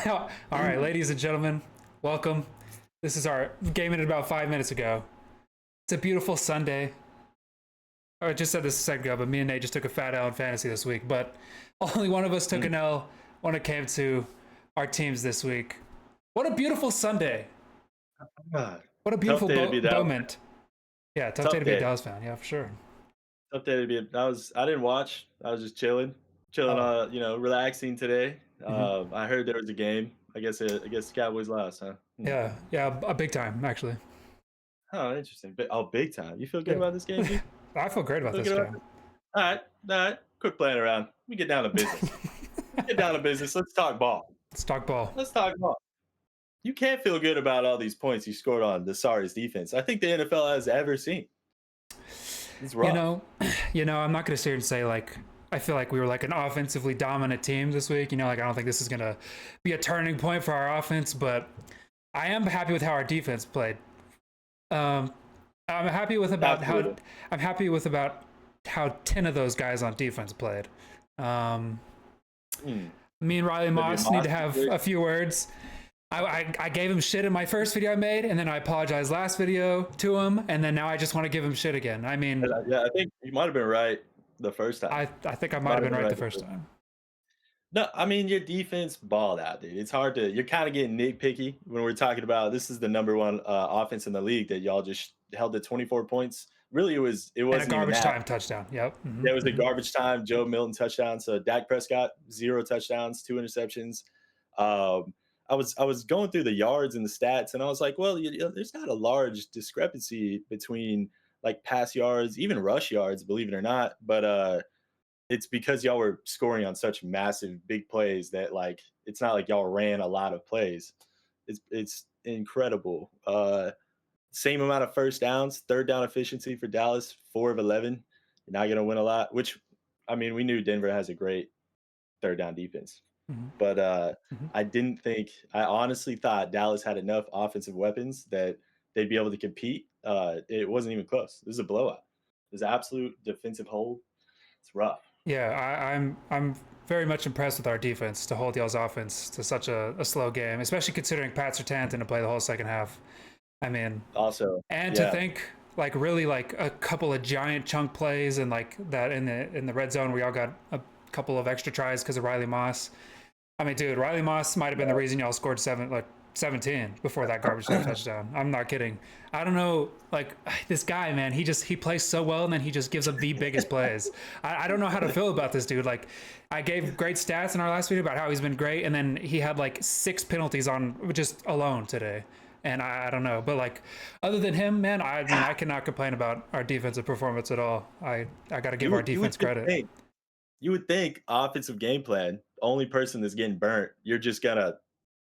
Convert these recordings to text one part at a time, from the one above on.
All right, ladies and gentlemen, welcome. This is our game in about 5 minutes ago. It's a beautiful Sunday. I just said this a second ago, but me and Nate just took a fat L in fantasy this week. But only one of us took an L when it came to our teams this week. What a beautiful Sunday! God. What a Tough beautiful day to be a Dallas fan. moment. Yeah, tough day to be a Dallas fan. Yeah, for sure. Tough day to be. I didn't watch. I was just chilling, Oh, relaxing today. mhm. I heard there was a game. I guess the Cowboys lost, huh? Yeah, a big time actually. Oh, interesting. Big time. You feel good Yeah, about this game, G? I feel great You about feel this good about game. this? All right. Quit playing around. Let me get down to business. Get down to business. Let's talk ball. Stock ball. Let's talk ball. You can't feel good about all these points you scored on the Sorry's defense. I think the NFL has ever seen. It's You rough. know, I'm not gonna sit here and say like I feel like we were like an offensively dominant team this week. Like I don't think this is gonna be a turning point for our offense, but I am happy with how our defense played. Um, I'm happy with about how Absolutely. I'm happy with about how 10 of those guys on defense played. Um, Hmm. Me and Riley Maybe a Moss need to Moss have a situation. few words. I gave him shit in my first video I made, and then I apologized last video to him, and then now I just want to give him shit again. I mean, Yeah, I think you might have been right the first time. I think I You might might have have been been right right the the first first. time. No, I mean your defense balled out, dude. It's hard to. You're kind of getting nitpicky when we're talking about this is the number one offense in the league that y'all just held to 24 points. Really, it was. It And a wasn't even garbage that. time touchdown. Yep. There was a garbage time. Joe Milton touchdown. So Dak Prescott 0 touchdowns, 2 interceptions. Um, I was going through the yards and the stats, and I was like, well, there's not a large discrepancy between like pass yards, even rush yards, believe it or not. But it's because y'all were scoring on such massive big plays that like it's not like y'all ran a lot of plays. It's incredible. Same amount of first downs, third down efficiency for Dallas, 4 of 11. You're not gonna win a lot, which I mean, we knew Denver has a great third down defense. Mm-hmm. But Mm-hmm. I honestly thought Dallas had enough offensive weapons that they'd be able to compete. It wasn't even close. This is a blowout. There's absolute defensive hold. It's rough. Yeah, I'm very much impressed with our defense to hold y'all's offense to such a slow game, especially considering Pat Surtain didn't play the whole second half. I mean, Also, and to yeah. think like really like a couple of giant chunk plays and like that in the red zone where y'all got a couple of extra tries because of Riley Moss. I mean, dude, Riley Moss might have been the reason y'all scored 17 before that garbage time touchdown. I'm not kidding. I don't know, like this guy, man. He plays so well, and then he just gives up the biggest plays. I don't know how to feel about this dude. Like, I gave great stats in our last video about how he's been great, and then he had like 6 penalties on just alone today. And I don't know, but like, other than him, man, I mean, I cannot complain about our defensive performance at all. I got to give You our would you would defense just credit. think you would think offensive game plan, only person that's getting burnt, you're just gonna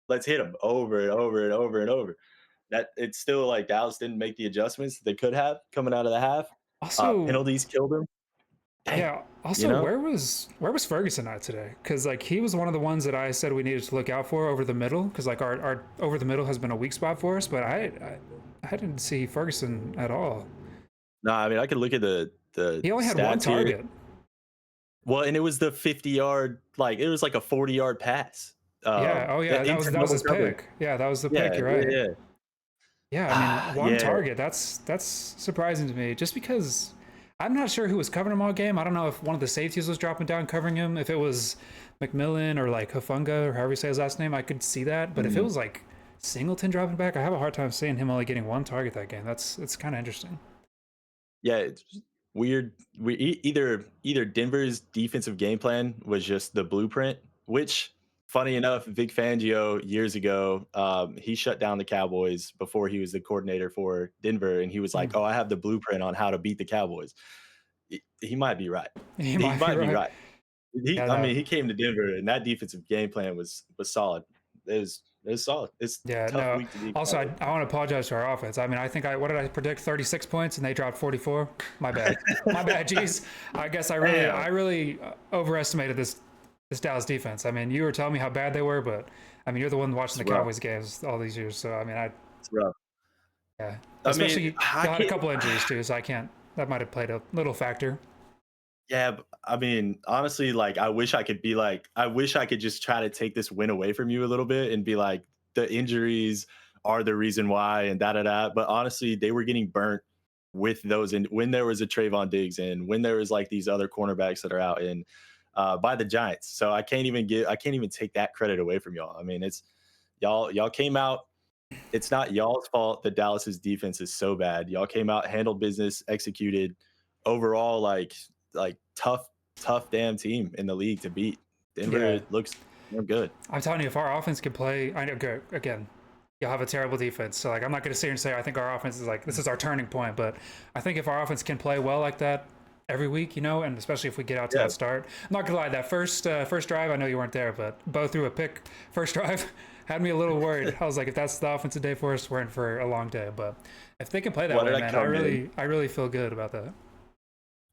let's hit them over and over and over and over. That it's still like Dallas didn't make the adjustments that they could have coming out of the half. Also, Penalties killed them. Dang, yeah. you Also, know? where was Ferguson at today? Because like he was one of the ones that I said we needed to look out for over the middle. Because like our over the middle has been a weak spot for us. But I didn't see Ferguson at all. No, I mean I could look at the He only had one stats here. target. Well, and it was the 50-yard, like it was like a 40-yard pass. Yeah. Oh yeah. Into That was double his coverage. pick. Yeah, that was the pick. Yeah, You're yeah, right. yeah. Yeah. I mean, one Yeah. target. That's surprising to me. Just because I'm not sure who was covering him all game. I don't know if one of the safeties was dropping down covering him. If it was McMillan or like Hafunga or however you say his last name, I could see that. But if it Mhm. was like Singleton dropping back, I have a hard time seeing him only getting one target that game. It's kind of interesting. Yeah, it's just weird. Either Denver's defensive game plan was just the blueprint, which, funny enough, Vic Fangio years ago, he shut down the Cowboys before he was the coordinator for Denver, and he was like, Mm. "Oh, I have the blueprint on how to beat the Cowboys." He might be right. He He might be might be right. right. He, Yeah, I mean, no. he came to Denver, and that defensive game plan was solid. It was solid. It's a Yeah, tough no. week to be a Also, Cowboy. I want to apologize to our offense. I mean, I think what did I predict? 36 points, and they dropped 44. My bad. My bad. Jeez. I guess Damn. I really overestimated this Dallas defense. I mean, you were telling me how bad they were, but I mean, you're the one watching It's the rough. Cowboys games all these years. So I mean, It's rough. yeah. I mean, Especially I y'all had a can't. couple injuries too, so I can't. That might have played a little factor. Yeah, I mean, honestly, like, I wish I could just try to take this win away from you a little bit and be like, the injuries are the reason why and da da da. But honestly, they were getting burnt with those, and when there was a Trayvon Diggs and when there was like these other cornerbacks that are out in by the Giants. So I can't even take that credit away from y'all. I mean, it's y'all came out. It's not y'all's fault that Dallas's defense is so bad. Y'all came out, handled business, executed. Overall, like tough damn team in the league to beat. Denver Yeah, looks damn good. I'm telling you, if our offense can play, I know. Again, you'll have a terrible defense. So like, I'm not going to sit here and say I think our offense is like this is our turning point, but I think if our offense can play well like that every week, and especially if we get out to Yeah, that start. I'm not gonna lie, that first drive, I know you weren't there, but Bo threw a pick first drive. Had me a little worried. I was like, if that's the offensive day for us, we're in for a long day. But if they can play that why way, did I man, come in? I really feel good about that.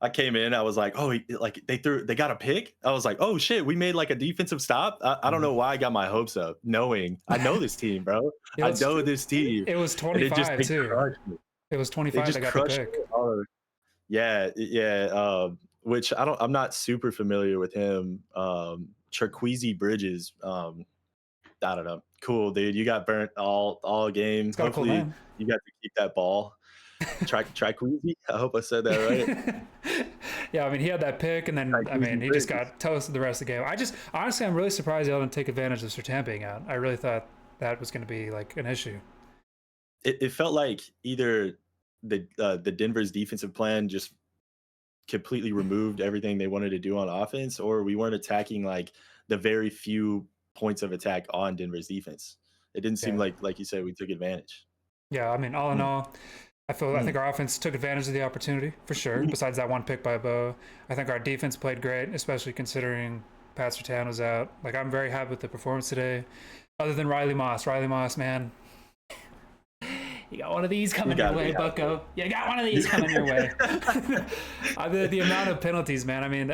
I came in, I was like, oh, like they got a pick. I was like, oh shit, we made like a defensive stop. I don't Mhm. know why I got my hopes up, knowing I know this team, bro. It I was know this team, it was and it just 25 they too. crushed me. It was They 25 that just got the crushed me. pick. Oh, yeah, yeah. Which I'm not super familiar with him. Traqueezy Bridges. I don't know. Cool, dude. You got burnt all game. It's got a cool Hopefully, name. you got to keep that ball. Traqueezy. I hope I said that right. Yeah, I mean, he had that pick, and then I mean, Traqueezy he just Bridges. got toasted the rest of the game. Honestly, I'm really surprised y'all didn't take advantage of Sertan being out. I really thought that was going to be like an issue. It felt like either the Denver's defensive plan just completely removed everything they wanted to do on offense, or we weren't attacking like the very few points of attack on Denver's defense. It didn't seem Yeah, like you said, we took advantage. yeah. I mean, all in Mm, all, I think mm, our offense took advantage of the opportunity for sure. mm. Besides that one pick by Bo, I think our defense played great, especially considering Pat Sertan was out. Like, I'm very happy with the performance today. Other than Riley Moss, man, you got one of these You coming your gotta way, be happy. Bucko. You got one of these coming your way. The amount of penalties, man. I mean,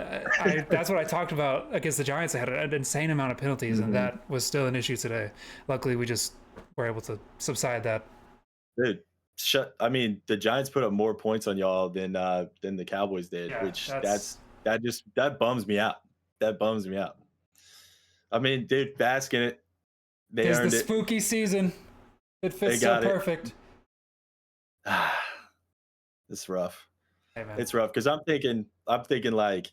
that's what I talked about against the Giants. They had an insane amount of penalties, and Mhm. that was still an issue today. Luckily, we just were able to subside that. Dude, I mean, the Giants put up more points on y'all than the Cowboys did, Yeah, which that bums me out. That bums me out. I mean, dude, bask in it. They tis the earned it. spooky season. It They fits so got it. perfect. It's rough. Hey, man. It's rough because I'm thinking like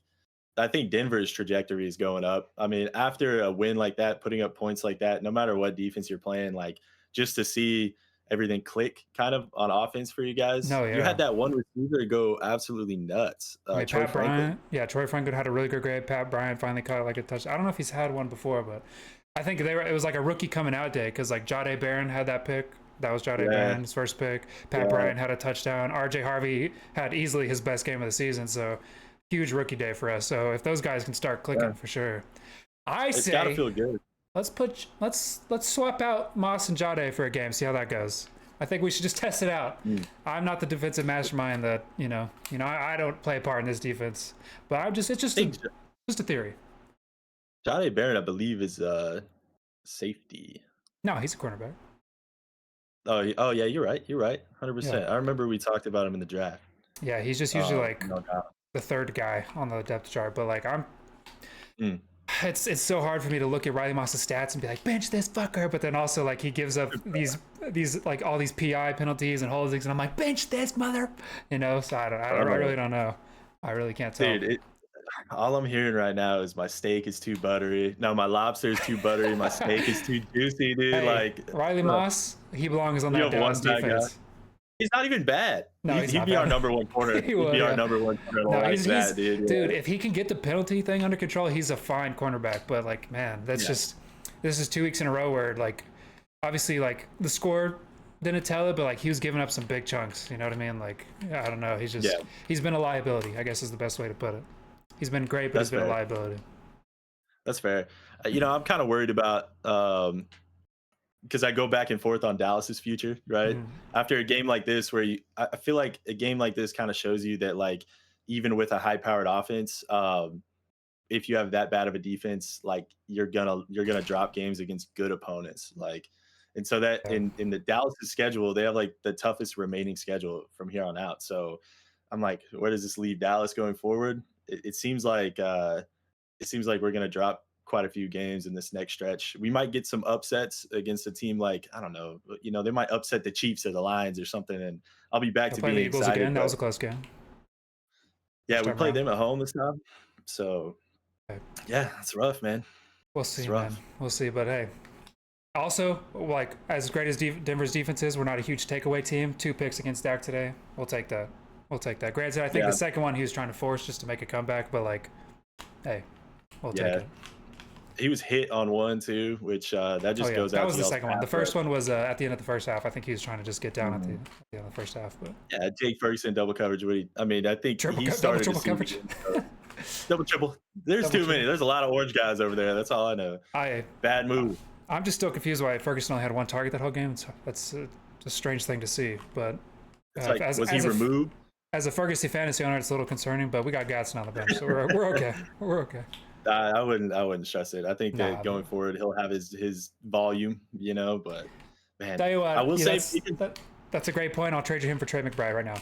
I think Denver's trajectory is going up. I mean, after a win like that, putting up points like that, no matter what defense you're playing, like just to see everything click kind of on offense for you guys. No, You had yeah. that one receiver go absolutely nuts, I mean, Troy Pat Franklin. Bryant. Yeah, Troy Franklin had a really good grade. Pat Bryant finally caught like a touch. I don't know if he's had one before, but I think it was like a rookie coming out day because like Jade Barron had that pick. That was Jade Yeah, Barron's first pick. Pat yeah, Bryant had a touchdown. RJ Harvey had easily his best game of the season. So huge rookie day for us. So if those guys can start yeah. clicking for sure, I It's got to say feel good. let's swap out Moss and Jade for a game. See how that goes. I think we should just test it out. Mm. I'm not the defensive mastermind that I don't play a part in this defense, but it's I think just a theory. Johnny Barron, I believe, is safety. No, he's a cornerback. Oh, oh yeah, you're right. You're right. Yeah, 100%. I remember we talked about him in the draft. yeah, he's just usually like No doubt. the third guy on the depth chart. But like Mm. it's so hard for me to look at Riley Moss's stats and be like bench this fucker, but then also like he gives up these like all these PI penalties and holdings, and I'm like bench this mother, So I really don't know. I really can't tell. Dude, all I'm hearing right now is my steak is too buttery. No, my lobster is too buttery. My steak is too juicy, dude. Hey, Like, Riley Moss, he belongs on you that have one Dallas bad guy. defense. He's not even bad. No, he's He'd not be our bad. number one corner. He He'd would, be our yeah. number one corner. No, Like he's that, dude. dude. Yeah. If he can get the penalty thing under control, he's a fine cornerback. But like, man, Yeah. this is 2 weeks in a row where like, obviously like the score didn't tell it, but like he was giving up some big chunks. You know what I mean? Like, I don't know. Yeah. He's been a liability, I guess is the best way to put it. He's been great, but That's he's been a fair. liability. That's fair. I'm kind of worried about because I go back and forth on Dallas's future, right? Mhm. After a game like this, where I feel like a game like this kind of shows you that, like, even with a high-powered offense, if you have that bad of a defense, like you're gonna drop games against good opponents, like, and so that Yeah. in the Dallas's schedule, they have like the toughest remaining schedule from here on out. So I'm like, where does this leave Dallas going forward? it seems like we're gonna drop quite a few games in this next stretch. We might get some upsets against a team like, I don't know, they might upset the Chiefs or the Lions or something, and I'll be back They'll to play being the Eagles excited. again. That But was a close game. yeah, First we time played around. them at home this time, so Okay. yeah, it's rough, man. We'll It's see, man. rough. We'll see. But hey, also, like, as great as Denver's defense is, we're not a huge takeaway team. 2 picks against Dak today. We'll take that. We'll take that. Granted, I think Yeah, the second one he was trying to force just to make a comeback, but like, hey, we'll take yeah. it. He was hit on one too, which that Oh just yeah, goes that out was to the y'all's second one. The path first rush. one was at the end of the first half. I think he was trying to just get down at the Mhm. end of the first half, but Yeah, Jake Ferguson double coverage. I mean, I think he double started the triple coverage. season. Double triple. There's Double too triple. many. There's a lot of orange guys over there. That's all I know. I Bad move. I'm just still confused why Ferguson only had 1 target that whole game. That's a strange thing to see, but It's like, was he removed? as a Ferguson fantasy owner, it's a little concerning. But we got Gatson on the bench, so we're okay. We're okay. I wouldn't stress it. I think Nah, that going forward, he'll have his volume, But man, tell you I what, will yeah, say, that's a great point. I'll trade you him for Trey McBride right now.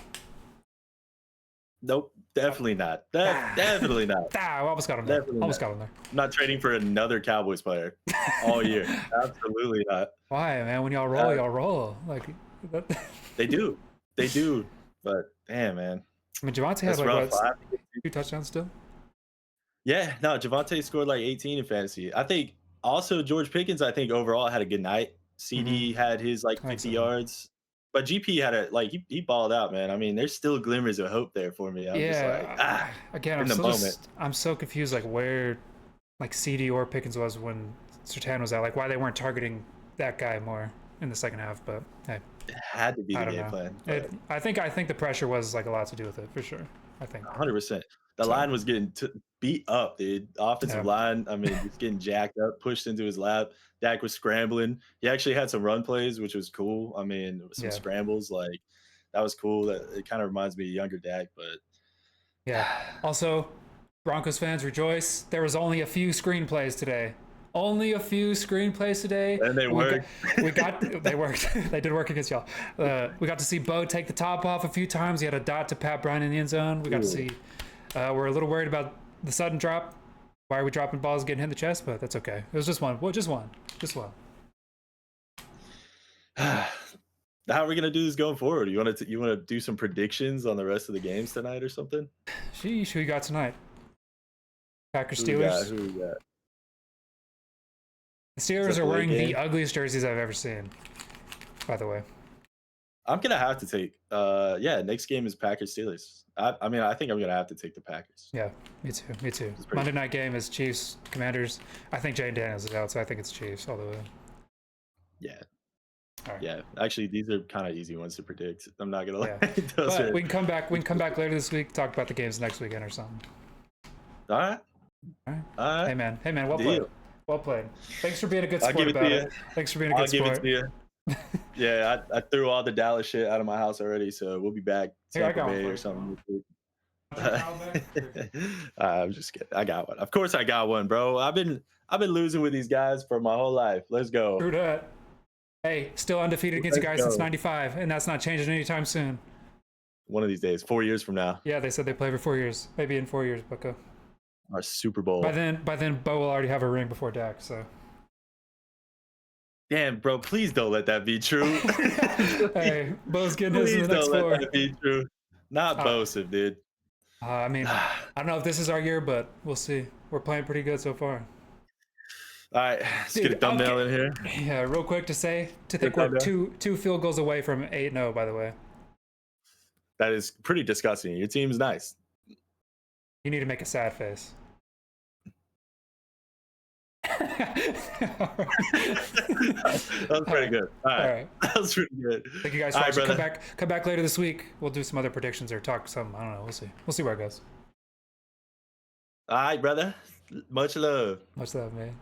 nope, definitely not. Definitely not. I almost got him there. Definitely Almost not. got him there. I'm not trading for another Cowboys player all year. Absolutely not. Why, man? When y'all roll, y'all roll. Like that. They do. But damn, man, I mean, Javante had that's like rough. what, 2 touchdowns still. Yeah, no, Javante scored like 18 in fantasy. I think also George Pickens, I think overall had a good night. CD had his like I think 50 so. yards. But GP had he balled out, man. I mean, there's still glimmers of hope there for me. I'm just like, again, in the moment. I'm so confused, like where, like CD or Pickens was when Surtain was out, like why they weren't targeting that guy more in the second half. But hey, It had to be I the don't game know. plan. I think the pressure was like a lot to do with it for sure. I think 100%. The so. line was getting beat up, dude. Offensive Yeah. line, I mean, it's getting jacked up, pushed into his lap. Dak was scrambling. He actually had some run plays, which was cool. I mean, some Yeah. scrambles, like that was cool. That it kind of reminds me of younger Dak, but Yeah. Also, Broncos fans rejoice. There was only a few screenplays today. Only a few screenplays today. and they worked. They worked. They did work against y'all. We got to see Bo take the top off a few times. He had a dot to Pat Bryant in the end zone. We got to see. We're a little worried about the sudden drop. Why are we dropping balls getting hit in the chest? But that's okay. It was just one. Well, just one. Just one. How are we gonna do this going forward? You want to do some predictions on the rest of the games tonight or something? Sheesh, who you got tonight? Packers, Who we got? Steelers. Who we got? The Steelers a are wearing Blake the game? ugliest jerseys I've ever seen. By the way. I'm gonna have to take. Next game is Packers Steelers. I mean, I think I'm gonna have to take the Packers. Yeah, me too. Me too. pretty- Monday night game is Chiefs Commanders. I think Jane Daniels is out, so I think it's Chiefs all the way. Yeah. All right. Yeah, actually, these are kind of easy ones to predict. I'm not gonna lie. Yeah. Those But are- we can come back. We can come back later this week. Talk about the games next weekend or something. All right. All right. All right. Hey man. Hey man. Well Deal. played. Well played. Thanks for being a good I'll sport give it about to it. you. Thanks for being a I'll good give sport. it to you. Yeah, I threw all the Dallas shit out of my house already, so we'll be back Here, I Tampa got one Bay for or you. something. I'm just kidding. I got one. Of course, I got one, bro. I've been losing with these guys for my whole life. Let's go. True that. Hey, still undefeated against you Let's guys since go. '95, and that's not changing anytime soon. One of these days, 4 years from now, Yeah, they said they play for 4 years. Maybe in 4 years, Bucko. our Super Bowl. By then, Bo will already have a ring before Dak. So. Damn, bro, please don't let that be true. Hey, Bo's getting his in Please the next don't let 4. that be true. Not Bosif, dude. I mean, I don't know if this is our year, but we'll see. We're playing pretty good so far. All right, let's get a Dude, thumbnail okay. in here. Yeah, real quick to think we're two field goals away from 8-0, by the way. That is pretty disgusting. Your team's nice. You need to make a sad face. That was pretty good. All right. All right. That was pretty good. Thank you guys All for right, watching. brother. Come back later this week. We'll do some other predictions or talk some. I don't know. We'll see. We'll see where it goes. All right, brother. Much love. Much love, man.